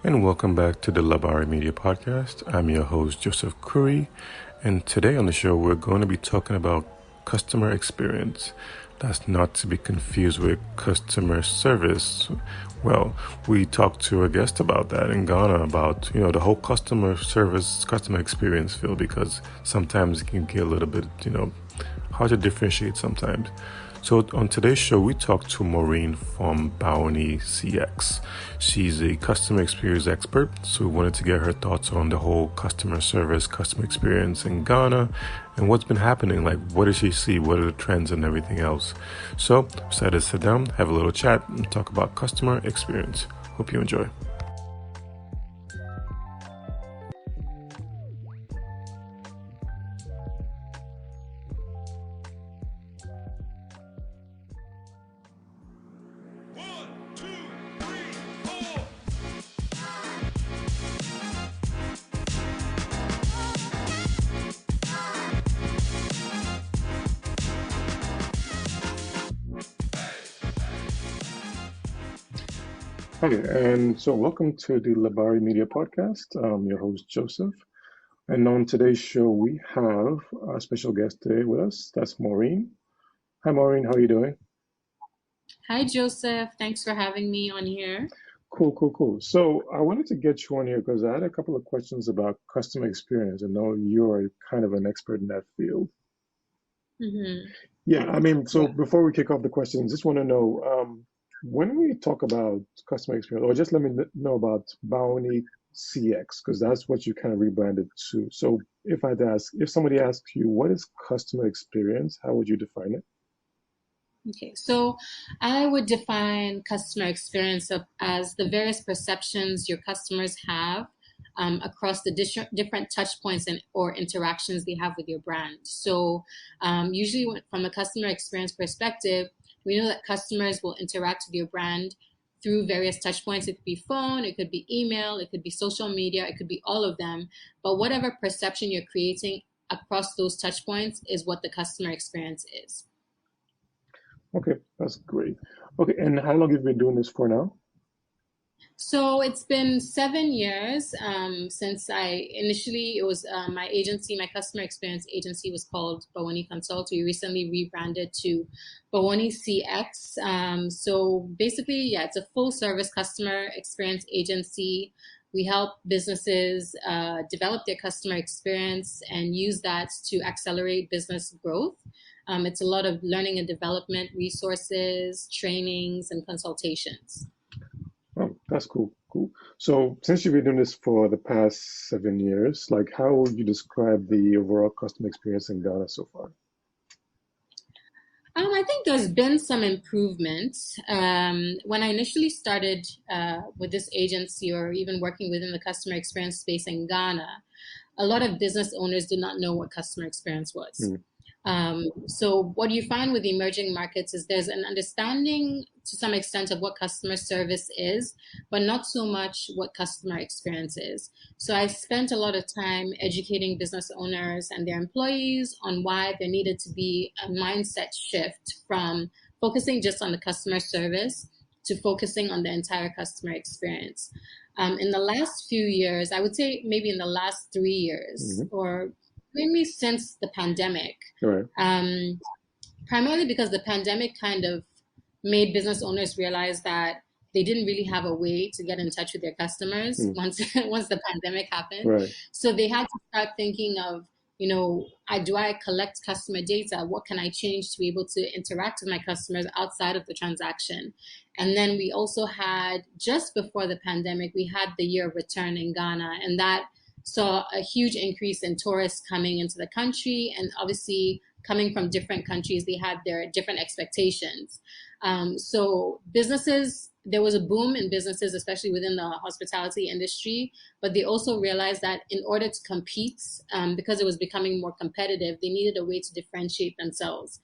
And welcome back to the Labari Media podcast. I'm your host, Joseph Curry. And today on the show, we're going to be talking about customer experience. That's not to be confused with customer service. Well, we talked to a guest about that in Ghana about, the whole customer service, customer experience field, because sometimes it can get a little bit, hard to differentiate sometimes. So on today's show, we talked to Maureen from Bawoni CX. She's a customer experience expert, so we wanted to get her thoughts on the whole customer service, customer experience in Ghana, and what's been happening. Like, what does she see? What are the trends and everything else? So decided to sit down, have a little chat, and talk about customer experience. Hope you enjoy. Hi, and so welcome to the Labari Media podcast. I'm your host, Joseph. And on today's show, we have a special guest today with us. That's Maureen. Hi, Maureen. How are you doing? Hi, Joseph. Thanks for having me on here. Cool. So I wanted to get you on here because I had a couple of questions about customer experience. I know you're kind of an expert in that field. Mm-hmm. Yeah, so before we kick off the questions, just want to know when we talk about customer experience, or just let me know about Bawoni CX, because that's what you kind of rebranded to. So if somebody asks you, what is customer experience, how would you define it? Okay, so I would define customer experience as the various perceptions your customers have across the different touch points or interactions they have with your brand. So usually from a customer experience perspective, we know that customers will interact with your brand through various touch points. It could be phone, it could be email, it could be social media, it could be all of them. But whatever perception you're creating across those touch points is what the customer experience is. Okay, that's great. Okay, and how long have you been doing this for now? So it's been 7 years since it was my agency, my customer experience agency was called Bawoni Consult. We recently rebranded to Bawoni CX. So basically, yeah, it's a full service customer experience agency. We help businesses develop their customer experience and use that to accelerate business growth. It's a lot of learning and development resources, trainings, and consultations. Oh, that's cool. So since you've been doing this for the past 7 years, like how would you describe the overall customer experience in Ghana so far? I think there's been some improvement. When I initially started with this agency or even working within the customer experience space in Ghana, a lot of business owners did not know what customer experience was. Hmm. So what you find with emerging markets is there's an understanding to some extent of what customer service is, but not so much what customer experience is. So I spent a lot of time educating business owners and their employees on why there needed to be a mindset shift from focusing just on the customer service to focusing on the entire customer experience. In the last few years, I would say maybe in the last 3 years, Hmm. or maybe since the pandemic, All right. um, primarily because the pandemic kind of made business owners realize that they didn't really have a way to get in touch with their customers Hmm. once the pandemic happened. Right. So they had to start thinking of, do I collect customer data? What can I change to be able to interact with my customers outside of the transaction? And then we also had, just before the pandemic, we had the year of return in Ghana, and that saw a huge increase in tourists coming into the country. And obviously, coming from different countries, they had their different expectations. So there was a boom in businesses, especially within the hospitality industry, but they also realized that in order to compete, because it was becoming more competitive, they needed a way to differentiate themselves.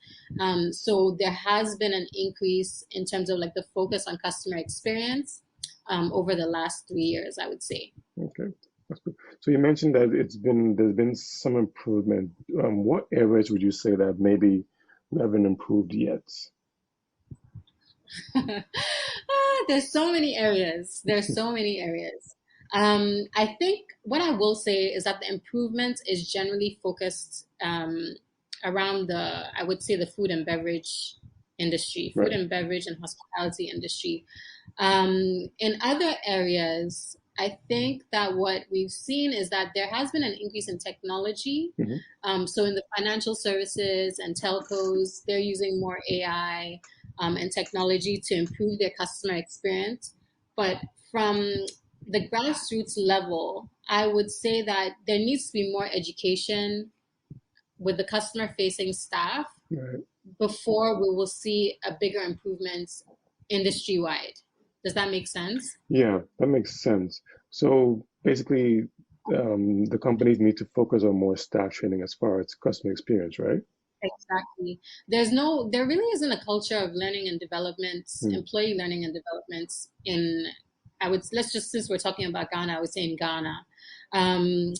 So there has been an increase in terms of like the focus on customer experience over the last 3 years, I would say. Okay. That's good. So you mentioned that there's been some improvement. What areas would you say that maybe we haven't improved yet? There's so many areas. There's so many areas. I think what I will say is that the improvement is generally focused around I would say, the food and beverage industry, food Right. and beverage and hospitality industry. In other areas, I think that what we've seen is that there has been an increase in technology. Hmm. So in the financial services and telcos, they're using more AI and technology to improve their customer experience. But from the grassroots level, I would say that there needs to be more education with the customer facing staff Right. before we will see a bigger improvement industry wide. Does that make sense? Yeah, that makes sense. So basically, the companies need to focus on more staff training as far as customer experience, right? Exactly. There really isn't a culture of learning and development, Mm. employee learning and development let's just, since we're talking about Ghana, I would say in Ghana. Um,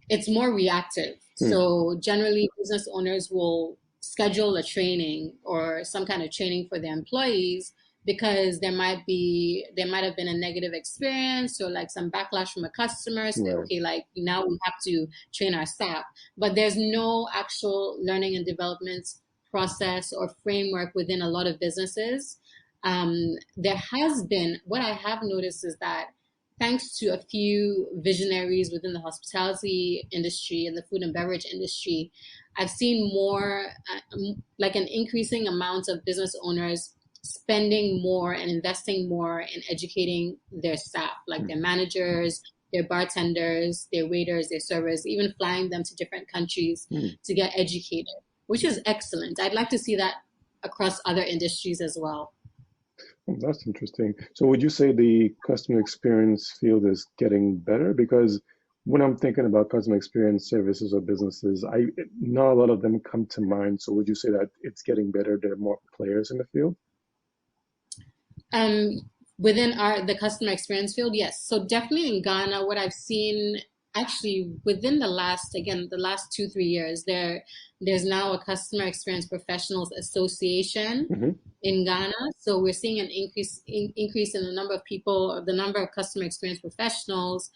it's more reactive. Mm. So generally, business owners will schedule a training or some kind of training for their employees because there might have been a negative experience or like some backlash from a customer. So Right. okay, like now we have to train our staff, but there's no actual learning and development process or framework within a lot of businesses. There has been, what I have noticed is that thanks to a few visionaries within the hospitality industry and the food and beverage industry, I've seen more, like an increasing amount of business owners spending more and investing more in educating their staff, like Mm. their managers, their bartenders, their waiters, their servers, even flying them to different countries Mm. to get educated, which is excellent. I'd like to see that across other industries as well. Oh, that's interesting. So would you say the customer experience field is getting better? Because when I'm thinking about customer experience services or businesses, not a lot of them come to mind. So would you say that it's getting better? There are more players in the field? Um, Within the customer experience field, yes. So definitely in Ghana, what I've seen actually within the last 2 3 years, there's now a customer experience professionals association Hmm. in Ghana. So we're seeing an increase in the number of people, the number of customer experience professionals.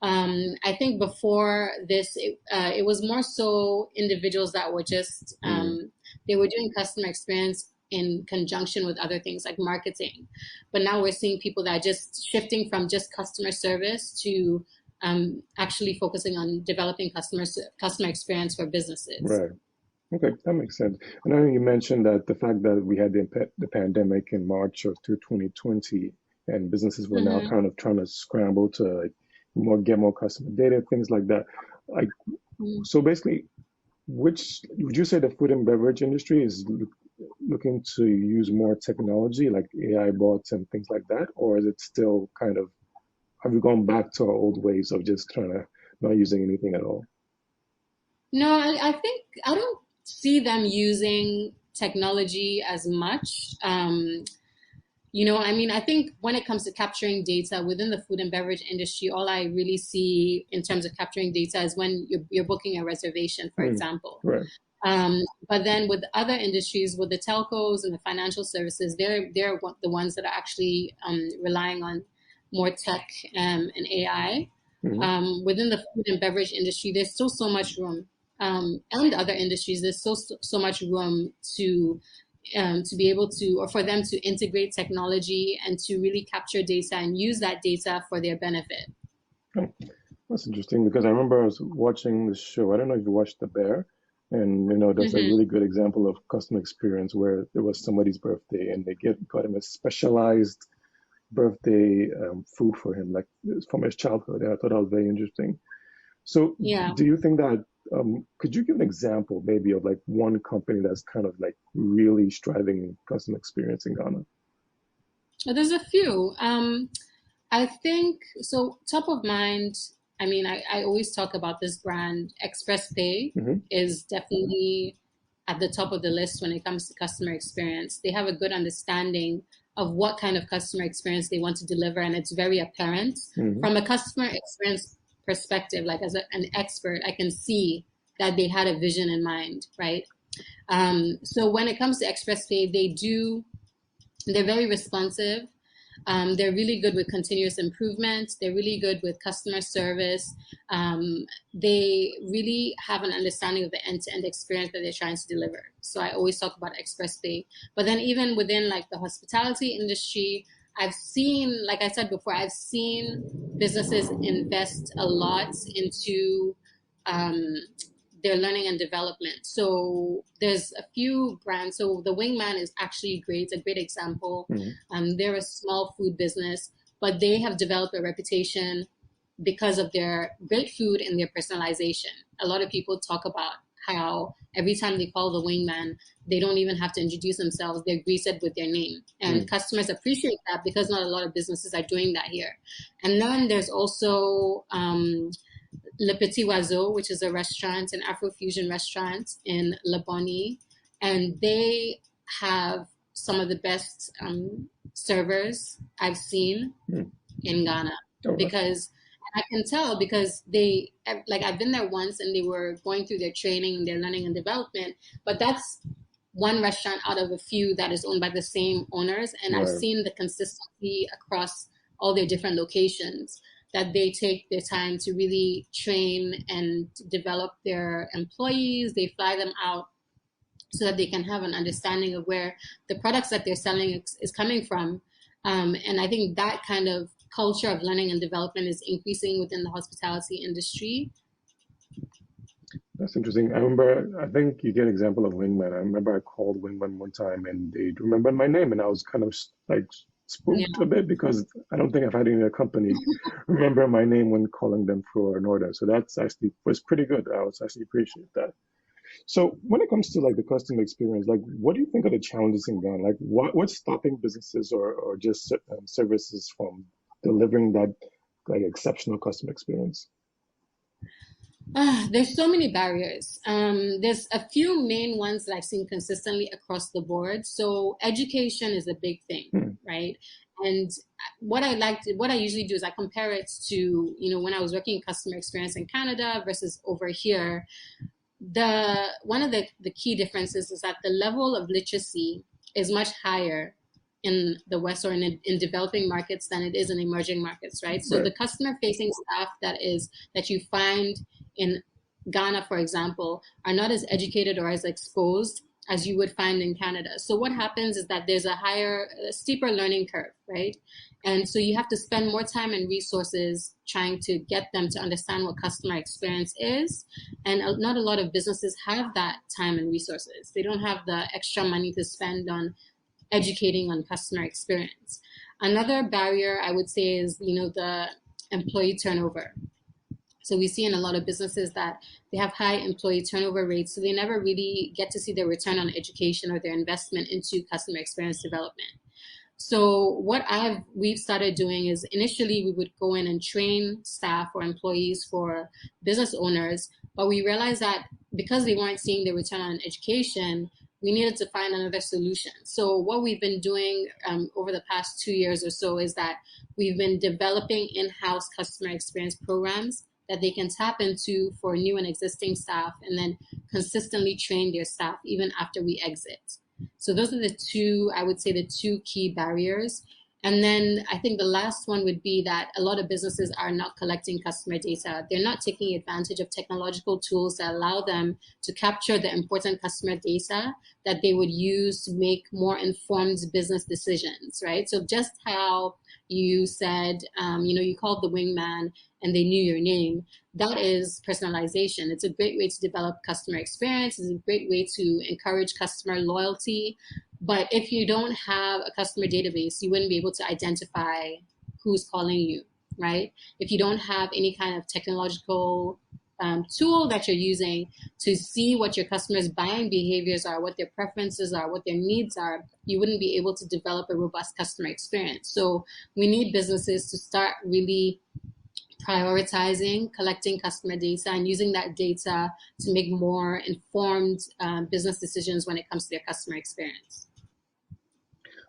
I think before this, it was more so individuals that were just Mm. they were doing customer experience in conjunction with other things like marketing. But now we're seeing people that are just shifting from just customer service to actually focusing on developing customer experience for businesses. Right. Okay, that makes sense. And I know you mentioned that the fact that we had the pandemic in March of 2020, and businesses were now Mm-hmm. kind of trying to scramble to like get more customer data, things like that. Like, so basically, which would you say the food and beverage industry is looking to use more technology like AI bots and things like that, or is it still kind of, have we gone back to our old ways of just trying to not using anything at all? No, I think I don't see them using technology as much. I mean, I think when it comes to capturing data within the food and beverage industry, all I really see in terms of capturing data is when you're booking a reservation, for Hmm. example. Right. But then with other industries, with the telcos and the financial services, the ones that are actually relying on more tech and AI. Hmm. Within the food and beverage industry, there's still so much room, and other industries, there's so much room to be able to, or for them to integrate technology and to really capture data and use that data for their benefit. Oh, that's interesting because I remember I was watching the show. I don't know if you watched The Bear, and that's a Hmm. really good example of customer experience where there was somebody's birthday and they got him a specialized birthday food for him, like from his childhood. And I thought that was very interesting. So, Yeah. do you think that could you give an example maybe of like one company that's kind of like really striving in customer experience in Ghana? Well, there's a few. I think so. Top of mind, I mean, I always talk about this brand. Express Pay Hmm. is definitely at the top of the list when it comes to customer experience. They have a good understanding of what kind of customer experience they want to deliver, and it's very apparent. Hmm. From a customer experience perspective, like as an expert, I can see that they had a vision in mind, right? So when it comes to Express Pay, they're very responsive. They're really good with continuous improvement. They're really good with customer service. They really have an understanding of the end-to-end experience that they're trying to deliver. So I always talk about Express Pay. But then even within like the hospitality industry, I've seen, like I said before, I've seen businesses invest a lot into um, their learning and development. So there's a few brands. So the Wingman is actually great, a great example. They're a small food business, but they have developed a reputation because of their great food and their personalization. A lot of people talk about how every time they call the Wingman, they don't even have to introduce themselves. They're greeted with their name. And customers appreciate that because not a lot of businesses are doing that here. And then there's also Le Petit Oiseau, which is a restaurant, an Afrofusion restaurant in Laboni. And they have some of the best servers I've seen in Ghana. Because I can tell because they, like, I've been there once and they were going through their training, their learning and development, but that's one restaurant out of a few that is owned by the same owners. And I've seen the consistency across all their different locations, that they take their time to really train and develop their employees. They fly them out so that they can have an understanding of where the products that they're selling is coming from. And I think that kind of culture of learning and development is increasing within the hospitality industry. That's interesting. I remember, I think you get an example of Wingman. I remember I called Wingman one time and they remembered my name and I was kind of like spooked a bit because I don't think I've had any other company remember my name when calling them for an order. So that's actually was pretty good. I was actually appreciate that. So when it comes to like the customer experience, like what do you think are the challenges in Ghana? Like what's stopping businesses or just services from delivering that like exceptional customer experience? There's so many barriers. There's a few main ones that I've seen consistently across the board. So education is a big thing, right? And what I usually do is I compare it to, you know, when I was working in customer experience in Canada versus over here. One of the key differences is that the level of literacy is much higher in the West or in developing markets than it is in emerging markets, right? So the customer facing staff that you find in Ghana, for example, are not as educated or as exposed as you would find in Canada. So what happens is that there's a steeper learning curve, right? And so you have to spend more time and resources trying to get them to understand what customer experience is. And not a lot of businesses have that time and resources. They don't have the extra money to spend on educating on customer experience. Another barrier I would say is, you know, the employee turnover. So we see in a lot of businesses that they have high employee turnover rates, so they never really get to see their return on education or their investment into customer experience development. So what we've started doing is initially we would go in and train staff or employees for business owners, but we realized that because they weren't seeing the return on education, we needed to find another solution. So what we've been doing over the past 2 years or so is that we've been developing in-house customer experience programs that they can tap into for new and existing staff and then consistently train their staff even after we exit. So those are the two key barriers. And then I think the last one would be that a lot of businesses are not collecting customer data. They're not taking advantage of technological tools that allow them to capture the important customer data that they would use to make more informed business decisions, right? So just how you said, you called the Wingman and they knew your name. That is personalization. It's a great way to develop customer experience. It's a great way to encourage customer loyalty. But if you don't have a customer database, you wouldn't be able to identify who's calling you, right? If you don't have any kind of technological tool that you're using to see what your customers' buying behaviors are, what their preferences are, what their needs are, you wouldn't be able to develop a robust customer experience. So we need businesses to start really prioritizing collecting customer data and using that data to make more informed business decisions when it comes to their customer experience.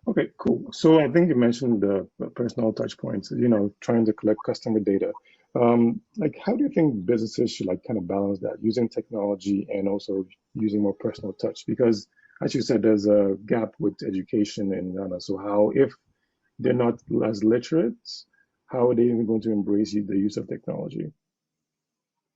Okay, cool. So I think you mentioned the personal touch points, trying to collect customer data. Like, how do you think businesses should like kind of balance that using technology and also using more personal touch? Because as you said, there's a gap with education in Ghana. So how, if they're not as literate, how are they even going to embrace the use of technology?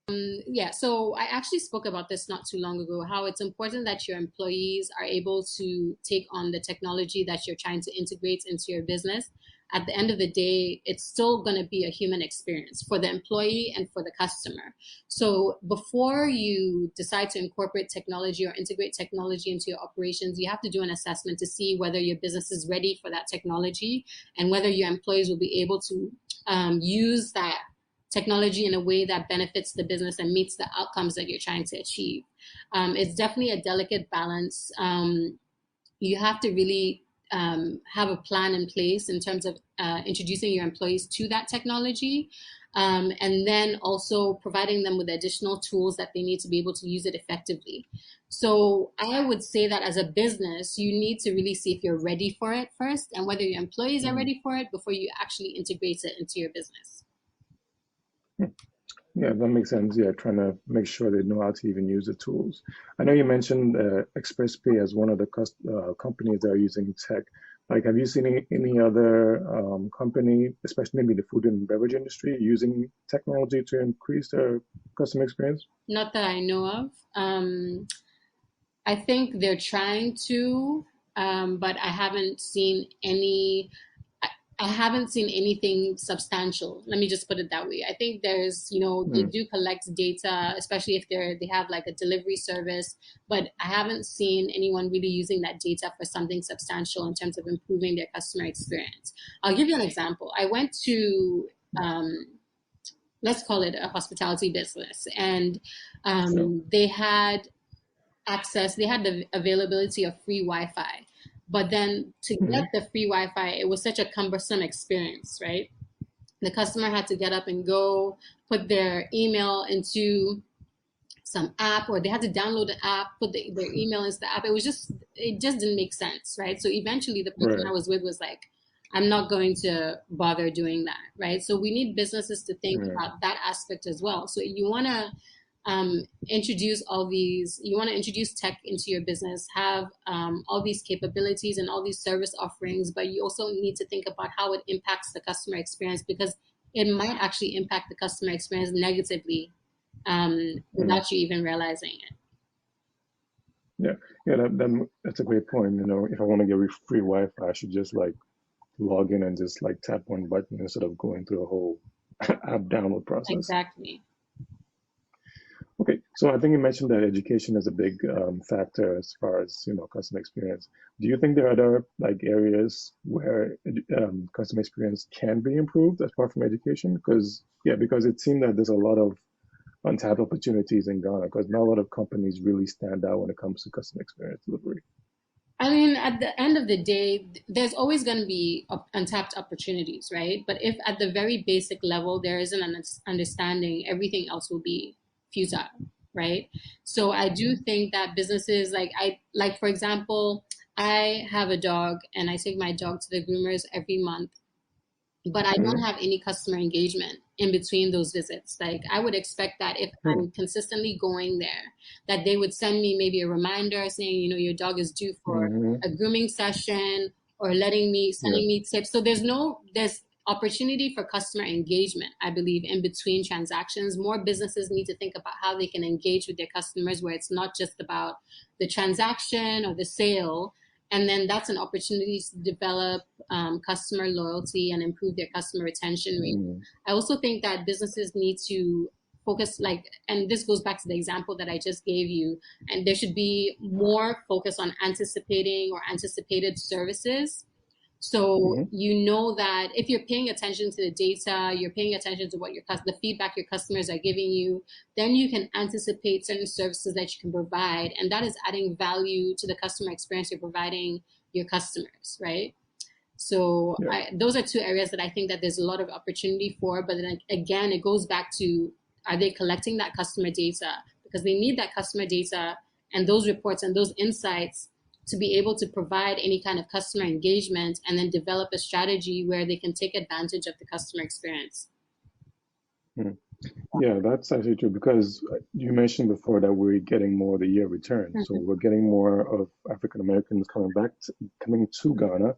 Yeah, so I actually spoke about this not too long ago, how it's important that your employees are able to take on the technology that you're trying to integrate into your business. At the end of the day, it's still going to be a human experience for the employee and for the customer. So before you decide to incorporate technology or integrate technology into your operations, you have to do an assessment to see whether your business is ready for that technology and whether your employees will be able to use that technology in a way that benefits the business and meets the outcomes that you're trying to achieve. It's definitely a delicate balance. You have to really have a plan in place in terms of introducing your employees to that technology, and then also providing them with additional tools that they need to be able to use it effectively. So I would say that as a business, you need to really see if you're ready for it first and whether your employees are ready for it before you actually integrate it into your business. Yeah, that makes sense. Yeah, trying to make sure they know how to even use the tools. I know you mentioned ExpressPay as one of the companies that are using tech. Like, have you seen any other company, especially maybe the food and beverage industry, using technology to increase their customer experience? Not that I know of. I think they're trying to, but I haven't seen any. I haven't seen anything substantial. Let me just put it that way. I think there's, they do collect data, especially if they have like a delivery service, but I haven't seen anyone really using that data for something substantial in terms of improving their customer experience. I'll give you an example. I went to, let's call it a hospitality business, and they had access, they had the availability of free Wi-Fi. But then to get the free Wi-Fi, it was such a cumbersome experience, right? The customer had to get up and go, put their email into some app, or they had to download the app, put their email into the app. It just didn't make sense, right? So eventually the person I was with was like, I'm not going to bother doing that, right? So we need businesses to think about that aspect as well. So you want to you want to introduce tech into your business, have all these capabilities and all these service offerings, but you also need to think about how it impacts the customer experience, because it might actually impact the customer experience negatively without you even realizing it. Yeah, that's a great point. If I want to get free Wi-Fi, I should just like log in and just like tap one button instead of going through a whole app download process. Exactly. Okay, so I think you mentioned that education is a big factor as far as customer experience. Do you think there are other like areas where customer experience can be improved apart from education? Because it seemed that there's a lot of untapped opportunities in Ghana, because not a lot of companies really stand out when it comes to customer experience delivery. I mean, at the end of the day, there's always going to be untapped opportunities, right? But if at the very basic level there isn't an understanding, everything else will be futile, right? So I do think that businesses like for example, I have a dog and I take my dog to the groomers every month, but I don't have any customer engagement in between those visits. Like, I would expect that if I'm consistently going there, that they would send me maybe a reminder saying, your dog is due for a grooming session, or sending me tips. So there's opportunity for customer engagement, I believe, in between transactions. More businesses need to think about how they can engage with their customers, where it's not just about the transaction or the sale. And then that's an opportunity to develop customer loyalty and improve their customer retention rate. I also think that businesses need to focus, and this goes back to the example that I just gave you, and there should be more focus on anticipating or anticipated services. So that if you're paying attention to the data, you're paying attention to what the feedback your customers are giving you, then you can anticipate certain services that you can provide, and that is adding value to the customer experience you're providing your customers, right? So those are two areas that I think that there's a lot of opportunity for. But then again, it goes back to, are they collecting that customer data? Because they need that customer data and those reports and those insights to be able to provide any kind of customer engagement, and then develop a strategy where they can take advantage of the customer experience. Yeah, that's actually true, because you mentioned before that we're getting more of the year return. So we're getting more of African Americans coming to Ghana.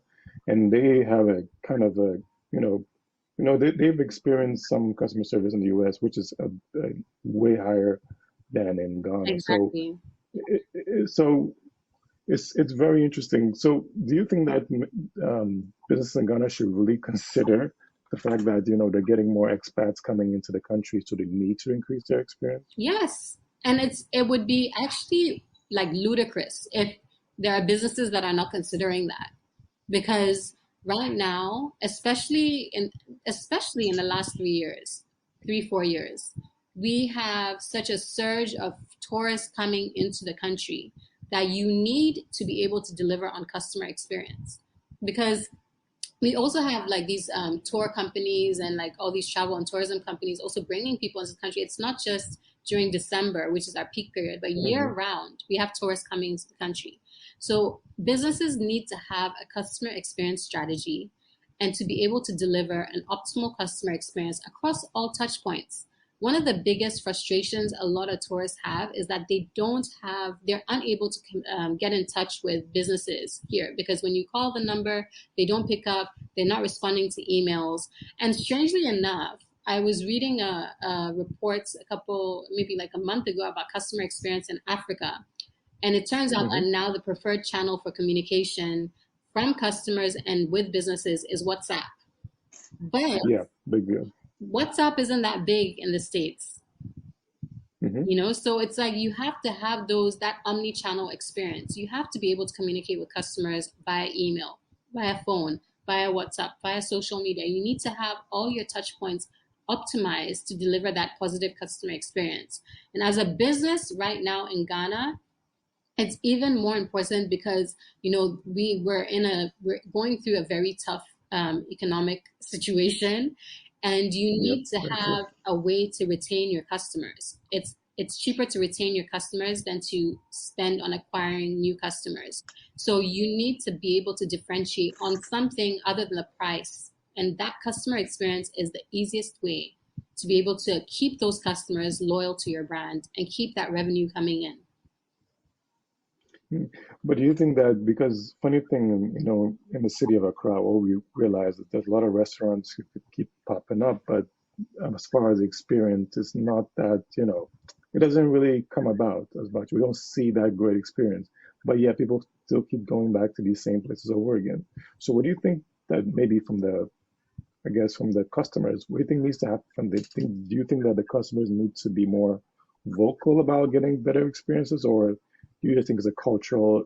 and they have a kind of a, they've experienced some customer service in the US, which is a way higher than in Ghana. So, Exactly. so it's very interesting. So, do you think that businesses in Ghana should really consider the fact that they're getting more expats coming into the country, so they need to increase their experience? Yes. And it would be actually like ludicrous if there are businesses that are not considering that. Because right now, especially in the last 3 years, 3, 4 years, we have such a surge of tourists coming into the country that you need to be able to deliver on customer experience. Because we also have like these tour companies and like all these travel and tourism companies also bringing people into the country. It's not just during December, which is our peak period, but year round, we have tourists coming into the country. So businesses need to have a customer experience strategy and to be able to deliver an optimal customer experience across all touch points. One of the biggest frustrations a lot of tourists have is that they're unable to get in touch with businesses here, because when you call the number, they don't pick up, they're not responding to emails. And strangely enough, I was reading a report maybe like a month ago about customer experience in Africa. And it turns out that now the preferred channel for communication from customers and with businesses is WhatsApp. But Yeah, big deal. WhatsApp isn't that big in the States. So it's like you have to have that omni-channel experience. You have to be able to communicate with customers via email, via phone, via WhatsApp, via social media. You need to have all your touch points optimized to deliver that positive customer experience. And as a business right now in Ghana, it's even more important because we're going through a very tough economic situation, and you need to have a way to retain your customers. It's cheaper to retain your customers than to spend on acquiring new customers. So you need to be able to differentiate on something other than the price, and that customer experience is the easiest way to be able to keep those customers loyal to your brand and keep that revenue coming in. But do you think that, because funny thing, in the city of Accra, what we realize that there's a lot of restaurants who keep popping up, but as far as the experience, it's not that, it doesn't really come about as much. We don't see that great experience, but yet people still keep going back to these same places over again. So what do you think that maybe from the customers, what do you think needs to happen? Do you think that the customers need to be more vocal about getting better experiences, or do you just think it's a cultural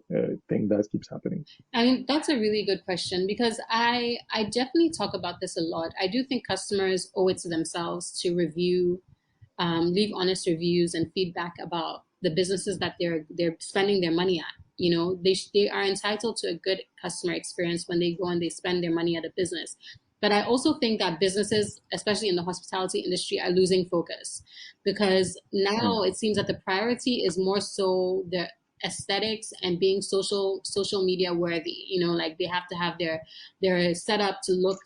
thing that keeps happening? I mean, that's a really good question, because I definitely talk about this a lot. I do think customers owe it to themselves to leave honest reviews and feedback about the businesses that they're spending their money at. They are entitled to a good customer experience when they go and they spend their money at a business. But I also think that businesses, especially in the hospitality industry, are losing focus, because now it seems that the priority is more so the aesthetics and being social media worthy. Like they have to have their setup to look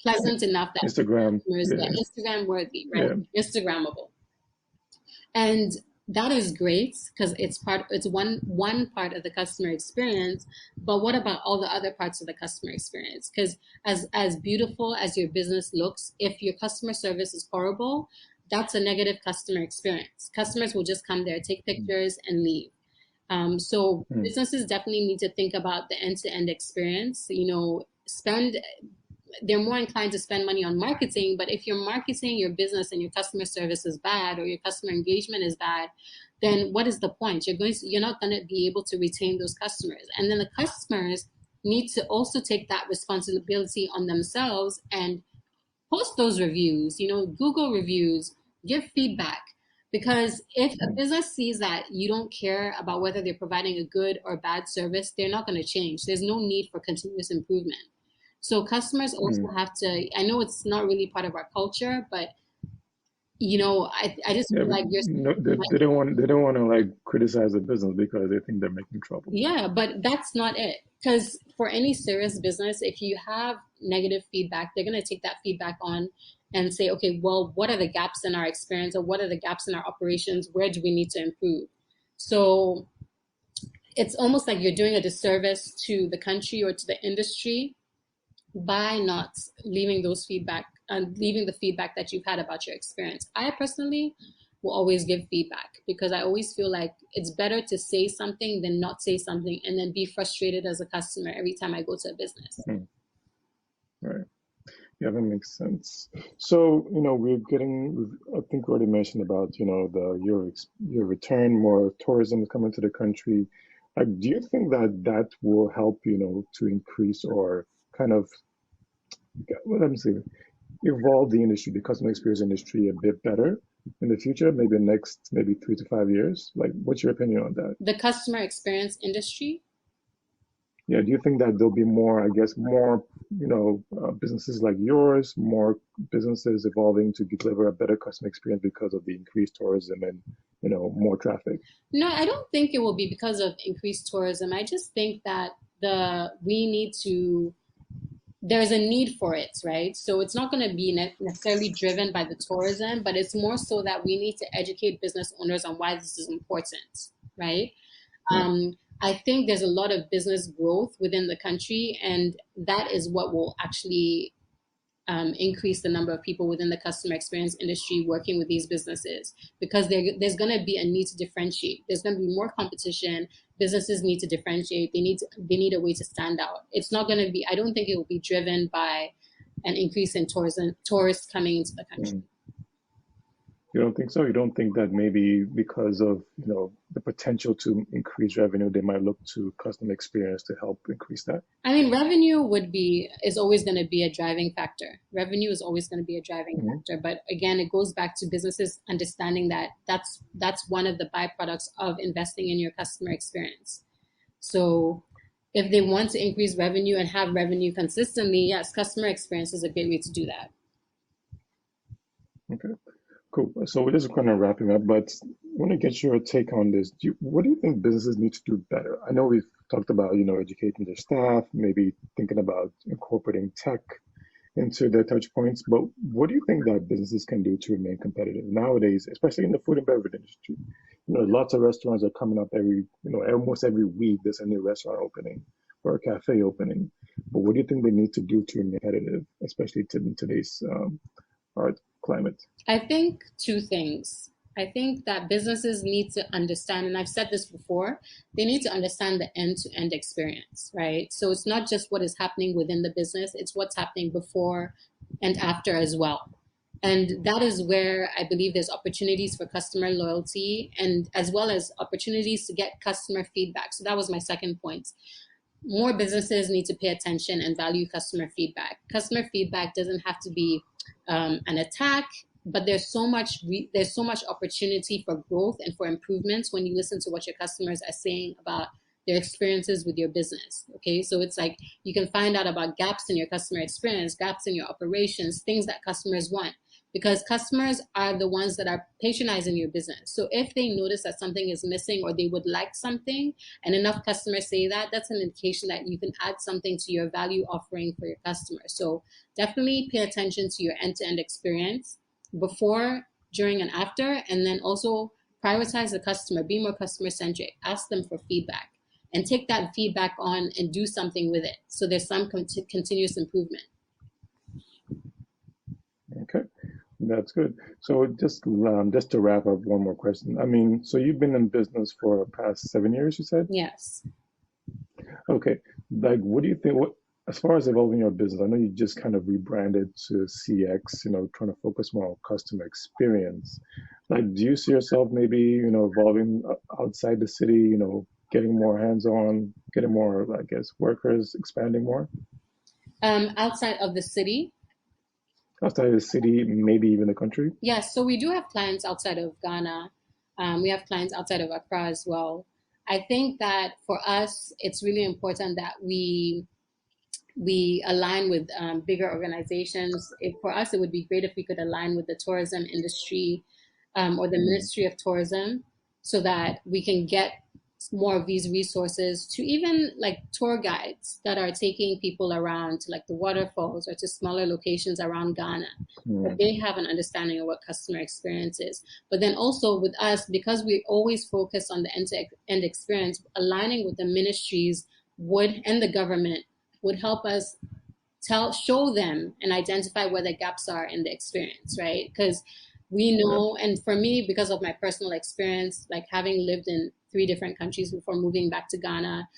pleasant enough that Instagram, Instagram worthy, right? Yeah. Instagrammable. And that is great because it's one part of the customer experience. But what about all the other parts of the customer experience? Because as beautiful as your business looks, if your customer service is horrible, that's a negative customer experience. Customers will just come there, take pictures, and leave. So businesses definitely need to think about the end-to-end experience. They're more inclined to spend money on marketing, but if you're marketing your business and your customer service is bad or your customer engagement is bad, then what is the point? You're not going to be able to retain those customers. And then the customers need to also take that responsibility on themselves and post those reviews, Google reviews, give feedback. Because if a business sees that you don't care about whether they're providing a good or bad service, they're not going to change. There's no need for continuous improvement. So customers also have to, I know it's not really part of our culture, but I just feel like they don't want to like criticize the business because they think they're making trouble. Yeah, but that's not it. Because for any serious business, if you have negative feedback, they're going to take that feedback on and say, okay, well, what are the gaps in our experience, or what are the gaps in our operations? Where do we need to improve? So it's almost like you're doing a disservice to the country or to the industry by not leaving those feedback and leaving the feedback that you've had about your experience. I personally will always give feedback because I always feel like it's better to say something than not say something and then be frustrated as a customer every time I go to a business. Right. Yeah, that makes sense. So, I think we already mentioned about, your return, more tourism coming to the country. Like, do you think that that will help, to increase or kind of, what I'm saying, evolve the industry, the customer experience industry a bit better in the future, maybe next, maybe 3 to 5 years? Like, what's your opinion on that? The customer experience industry. Yeah, do you think that there'll be more, I guess, more, businesses like yours, more businesses evolving to deliver a better customer experience because of the increased tourism and, more traffic? No, I don't think it will be because of increased tourism. I just think that we need to there's a need for it, right? So it's not going to be necessarily driven by the tourism, but it's more so that we need to educate business owners on why this is important, right? Yeah. I think there's a lot of business growth within the country, and that is what will actually increase the number of people within the customer experience industry working with these businesses, because there's going to be a need to differentiate. There's going to be more competition. Businesses need to differentiate. They need a way to stand out. It's not going to be, I don't think it will be driven by an increase in tourists coming into the country. Mm. You don't think so? You don't think that maybe because of, the potential to increase revenue, they might look to customer experience to help increase that? I mean, revenue is always going to be a driving factor. Revenue is always going to be a driving factor. But again, it goes back to businesses understanding that that's one of the byproducts of investing in your customer experience. So if they want to increase revenue and have revenue consistently, yes, customer experience is a great way to do that. Okay. Cool. So we're just kind of wrapping up, but I want to get your take on this. What do you think businesses need to do better? I know we've talked about, educating their staff, maybe thinking about incorporating tech into their touch points, but what do you think that businesses can do to remain competitive nowadays, especially in the food and beverage industry? Lots of restaurants are coming up almost every week there's a new restaurant opening or a cafe opening. But what do you think they need to do to remain competitive, especially in today's hard climate? I think two things. I think that businesses need to understand, and I've said this before, they need to understand the end-to-end experience, right? So it's not just what is happening within the business, it's what's happening before and after as well. And that is where I believe there's opportunities for customer loyalty and as well as opportunities to get customer feedback. So that was my second point. More businesses need to pay attention and value customer feedback. Customer feedback doesn't have to be an attack, but there's so much opportunity for growth and for improvements when you listen to what your customers are saying about their experiences with your business. Okay, so it's like you can find out about gaps in your customer experience, gaps in your operations, things that customers want, because customers are the ones that are patronizing your business. So if they notice that something is missing or they would like something, and enough customers say that, that's an indication that you can add something to your value offering for your customers. So definitely pay attention to your end-to-end experience before, during, and after, and then also prioritize the customer, be more customer centric, ask them for feedback, and take that feedback on and do something with it. So there's some continuous improvement. Okay, that's good. So just to wrap up, one more question. I mean, so you've been in business for the past 7 years, you said? Yes. Okay, like what do you think? As far as evolving your business, I know you just kind of rebranded to CX, trying to focus more on customer experience. Like, do you see yourself maybe, evolving outside the city, getting more hands-on, getting more, I guess, workers, expanding more? Outside of the city? Outside of the city, maybe even the country? Yes, so we do have clients outside of Ghana. We have clients outside of Accra as well. I think that for us, it's really important that we align with bigger organizations. For us, it would be great if we could align with the tourism industry or the Ministry of Tourism, so that we can get more of these resources to even like tour guides that are taking people around to like the waterfalls or to smaller locations around Ghana. But they have an understanding of what customer experience is. But then also with us, because we always focus on the end-to-end experience, aligning with the ministries and the government would help us show them and identify where the gaps are in the experience, right? Because we know, and for me, because of my personal experience, like having lived in 3 different countries before moving back to Ghana,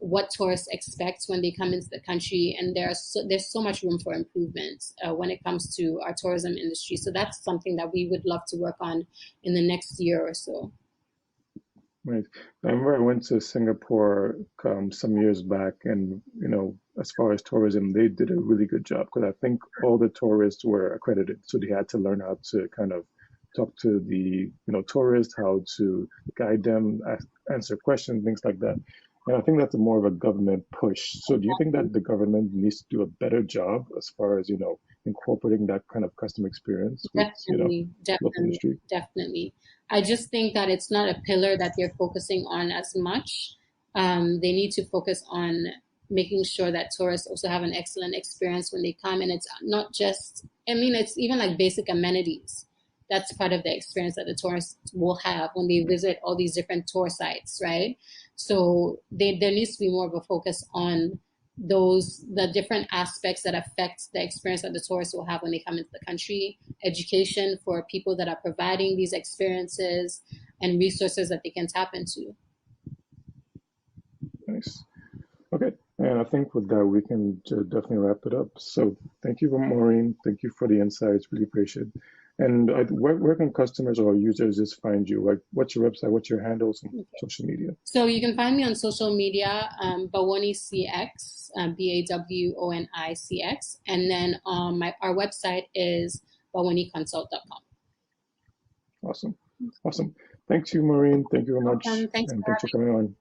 what tourists expect when they come into the country, and there's so much room for improvement when it comes to our tourism industry. So that's something that we would love to work on in the next year or so. Right. I remember I went to Singapore some years back, and as far as tourism, they did a really good job because I think all the tourists were accredited, so they had to learn how to kind of talk to the tourists, how to guide them, answer questions, things like that. And I think that's more of a government push. So do you think that the government needs to do a better job as far as incorporating that kind of customer experience with local industry? Definitely. I just think that it's not a pillar that they're focusing on as much. They need to focus on making sure that tourists also have an excellent experience when they come. And it's not just, it's even like basic amenities. That's part of the experience that the tourists will have when they visit all these different tour sites, right? So there needs to be more of a focus on the different aspects that affect the experience that the tourists will have when they come into the country, education for people that are providing these experiences, and resources that they can tap into. Nice. Okay. And I think with that, we can definitely wrap it up. So thank you, Maureen. Thank you for the insights. Really appreciate it. And where can customers or users just find you? Like, what's your website? What's your handles on social media? So you can find me on social media, Bawoni CX, Bawoni CX. And then our website is bawoniConsult.com. Awesome. Awesome. Thanks you, Maureen. Thank you very much. Thanks and thanks for coming on.